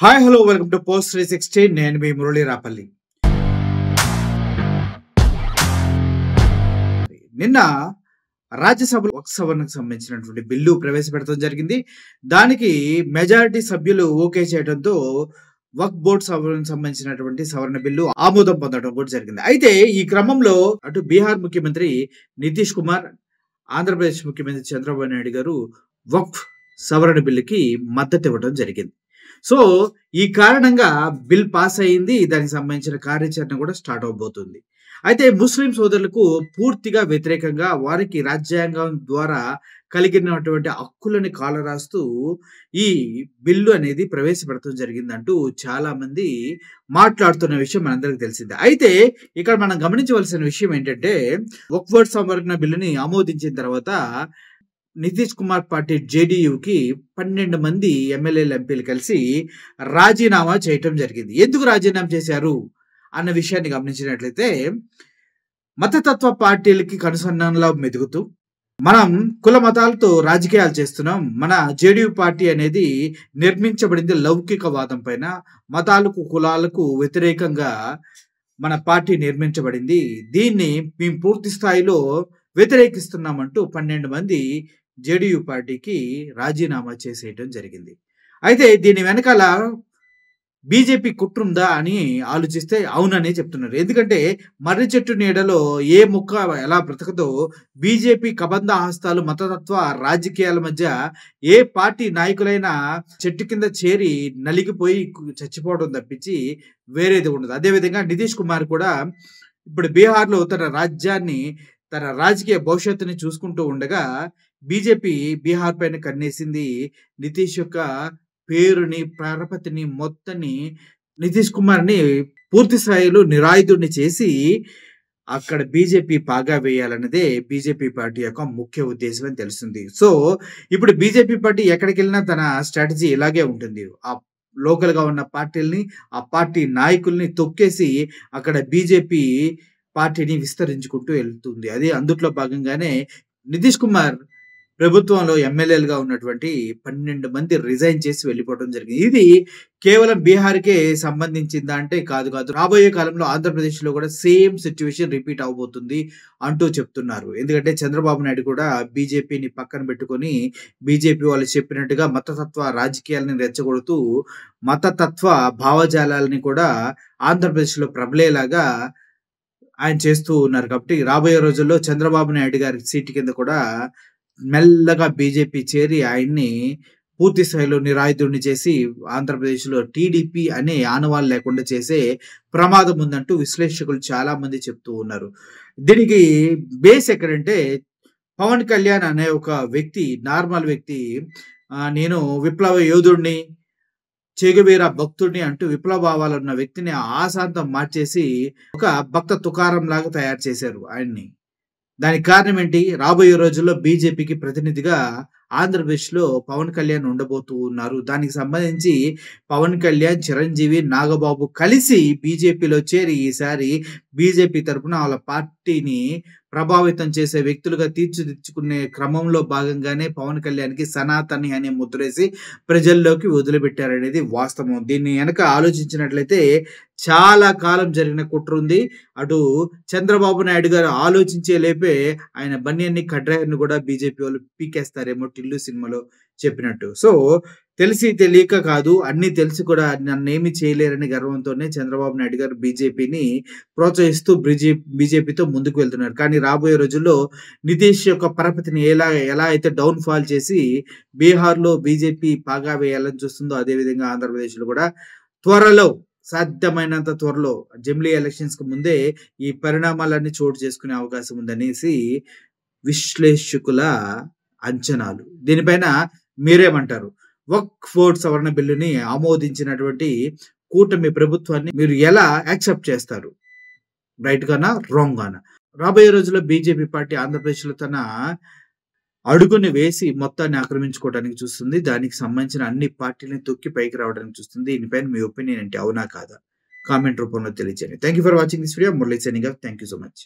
Hi hello welcome to post 360. నేను మీ మురళీ రాపల్లి. నిన్న రాజ్యసభలో వక్ఫ్ సవరణకు సంబంధించినటువంటి బిల్లు ప్రవేశపెట్టడం జరిగింది. దానికి మెజారిటీ సభ్యులు ఓకే చేయడంతో వక్ఫ్ బోర్డు సవరణకు సంబంధించినటువంటి సవరణ బిల్లు ఆమోదం పొందడం కూడా జరిగింది. అయితే ఈ క్రమంలో అటు బీహార్ ముఖ్యమంత్రి నితీష్ కుమార్, ఆంధ్రప్రదేశ్ ముఖ్యమంత్రి చంద్రబాబు నాయుడు గారు వక్ఫ్ సవరణ బిల్లుకి మద్దతు ఇవ్వడం జరిగింది. సో ఈ కారణంగా బిల్ పాస్ అయింది. దానికి సంబంధించిన కార్యాచరణ కూడా స్టార్ట్ అవబోతుంది. అయితే ముస్లిం సోదరులకు పూర్తిగా వ్యతిరేకంగా వారికి రాజ్యాంగం ద్వారా కలిగినటువంటి హక్కులని కాలరాస్తూ ఈ బిల్లు అనేది ప్రవేశపెడతాం జరిగిందంటూ చాలా మంది మాట్లాడుతున్న విషయం మనందరికీ తెలిసిందే. అయితే ఇక్కడ మనం గమనించవలసిన విషయం ఏంటంటే వక్ఫ్ బోర్డు సవరణ బిల్లుని ఆమోదించిన తర్వాత నితీష్ కుమార్ పార్టీ జేడీయూకి 12 మంది ఎమ్మెల్యేలు, ఎంపీలు కలిసి రాజీనామా చేయటం జరిగింది. ఎందుకు రాజీనామా చేశారు అన్న విషయాన్ని గమనించినట్లయితే, మతతత్వ పార్టీలకి కనుసన్నల్లో మెదుగుతూ మనం కుల మతాలతో రాజకీయాలు చేస్తున్నాం. మన జేడీయూ పార్టీ అనేది నిర్మించబడింది లౌకికవాదం పైన, మతాలకు కులాలకు వ్యతిరేకంగా మన పార్టీ నిర్మించబడింది. దీన్ని మేము పూర్తి స్థాయిలో వ్యతిరేకిస్తున్నామంటూ 12 మంది జేడీయూ పార్టీకి రాజీనామా చేసేయటం జరిగింది. అయితే దీని వెనకాల బీజేపీ కుట్రుందా అని ఆలోచిస్తే అవుననే చెప్తున్నారు. ఎందుకంటే మర్రి చెట్టు నీడలో ఏ ముక్క ఎలా బ్రతకదో బీజేపీ కబంధ హస్తాలు మతతత్వ రాజకీయాల మధ్య ఏ పార్టీ నాయకులైనా చెట్టు కింద చేరి నలిగిపోయి చచ్చిపోవడం తప్పించి వేరేది ఉండదు. అదేవిధంగా నితీష్ కుమార్ కూడా ఇప్పుడు బీహార్లో తన రాజకీయ భవిష్యత్తుని చూసుకుంటూ ఉండగా బీజేపీ బీహార్ పైన కన్నేసింది. నితీష్ యొక్క పేరుని, పరపతిని మొత్తాన్ని నితీష్ కుమార్ని పూర్తి స్థాయిలో నిరాయుధుడిని చేసి అక్కడ బీజేపీ పాగా వేయాలన్నదే బీజేపీ పార్టీ యొక్క ముఖ్య ఉద్దేశం అని తెలుస్తుంది. సో ఇప్పుడు బీజేపీ పార్టీ ఎక్కడికి వెళ్ళినా తన స్ట్రాటజీ ఇలాగే ఉంటుంది. ఆ లోకల్ గా ఉన్న పార్టీల్ని, ఆ పార్టీ నాయకుల్ని తొక్కేసి అక్కడ బీజేపీ పార్టీని విస్తరించుకుంటూ వెళ్తుంది. అది అందుట్లో భాగంగానే నితీష్ కుమార్ ప్రభుత్వంలో ఎమ్మెల్యేలుగా ఉన్నటువంటి 12 మంది రిజైన్ చేసి వెళ్ళిపోవడం జరిగింది. ఇది కేవలం బీహార్కే సంబంధించిందా అంటే కాదు. రాబోయే కాలంలో ఆంధ్రప్రదేశ్లో కూడా సేమ్ సిచ్యువేషన్ రిపీట్ అవబోతుంది అంటూ చెప్తున్నారు. ఎందుకంటే చంద్రబాబు నాయుడు కూడా బీజేపీని పక్కన పెట్టుకొని బీజేపీ వాళ్ళు చెప్పినట్టుగా మతతత్వ రాజకీయాలని రెచ్చగొడుతూ మతతత్వ భావజాలాలని కూడా ఆంధ్రప్రదేశ్లో ప్రబలేలాగా ఆయన చేస్తూ ఉన్నారు. కాబట్టి రాబోయే రోజుల్లో చంద్రబాబు నాయుడు గారి సీటు కింద కూడా మెల్లగా బీజేపీ చేరి ఆయన్ని పూర్తి స్థాయిలో నిరాయుధుడిని చేసి ఆంధ్రప్రదేశ్లో టీడీపీ అనే ఆనవాళ్ళు లేకుండా చేసే ప్రమాదం ఉందంటూ విశ్లేషకులు చాలా మంది చెప్తూ ఉన్నారు. దీనికి బేస్ ఎక్కడంటే పవన్ కళ్యాణ్ అనే ఒక వ్యక్తి, నార్మల్ వ్యక్తి, నేను విప్లవ యోధుడిని, చెగువీర భక్తుడిని అంటూ విప్లవ భావాలు ఉన్న వ్యక్తిని ఆశాంతం మార్చేసి ఒక భక్త తుకారం లాగా తయారు చేశారు ఆయన్ని. దానికి కారణం ఏంటి? రాబోయే రోజుల్లో బీజేపీకి ప్రతినిధిగా ఆంధ్రప్రదేశ్లో పవన్ కళ్యాణ్ ఉండబోతూ ఉన్నారు. దానికి సంబంధించి పవన్ కళ్యాణ్, చిరంజీవి, నాగబాబు కలిసి బీజేపీలో చేరి ఈసారి బీజేపీ తరఫున వాళ్ళ పార్టీని ప్రభావితం చేసే వ్యక్తులుగా తీర్చిదిద్దుకునే క్రమంలో భాగంగానే పవన్ కళ్యాణ్కి సనాతని అనే ముద్రేసి ప్రజల్లోకి వదిలిపెట్టారనేది వాస్తవం. దీన్ని వెనక ఆలోచించినట్లయితే చాలా కాలం జరిగిన కుట్ర ఉంది. అటు చంద్రబాబు నాయుడు గారు ఆలోచించే లేపే ఆయన బన్యన్ని కడ్రాయర్ని కూడా బీజేపీ వాళ్ళు పీకేస్తారేమో టిల్లు సినిమాలో చెప్పినట్టు. సో తెలిసి తెలియక కాదు, అన్ని తెలిసి కూడా నన్నేమి చేయలేరని గర్వంతోనే చంద్రబాబు నాయుడు గారు బీజేపీని ప్రోత్సహిస్తూ బీజేపీతో ముందుకు వెళ్తున్నారు. కానీ రాబోయే రోజుల్లో నితీష్ యొక్క పరపతిని ఎలా అయితే డౌన్ ఫాల్ చేసి బీహార్లో బీజేపీ పాగా వేయాలని చూస్తుందో, అదేవిధంగా ఆంధ్రప్రదేశ్లో కూడా త్వరలో, సాధ్యమైనంత త్వరలో, జమిలీ ఎలక్షన్స్ కు ముందే ఈ పరిణామాలన్నీ చోటు చేసుకునే అవకాశం ఉందనేసి విశ్లేషకుల అంచనాలు. దీనిపైన మీరేమంటారు? వక్ఫ్ బోర్డు సవరణ బిల్లుని ఆమోదించినటువంటి కూటమి ప్రభుత్వాన్ని మీరు ఎలా యాక్సెప్ట్ చేస్తారు? రైట్ గానా, రాంగ్ గానా? రాబోయే రోజుల్లో బీజేపీ పార్టీ ఆంధ్రప్రదేశ్లో తన అడుగుని వేసి మొత్తాన్ని ఆక్రమించుకోవడానికి చూస్తుంది. దానికి సంబంధించిన అన్ని పార్టీలను తొక్కి పైకి రావడానికి చూస్తుంది. దీనిపైన మీ ఒపీనియన్ ఏంటి? అవునా కాదా? కామెంట్ రూపంలో తెలియజేయండి. Thank you for watching this video. Murali signing off. Thank you so much.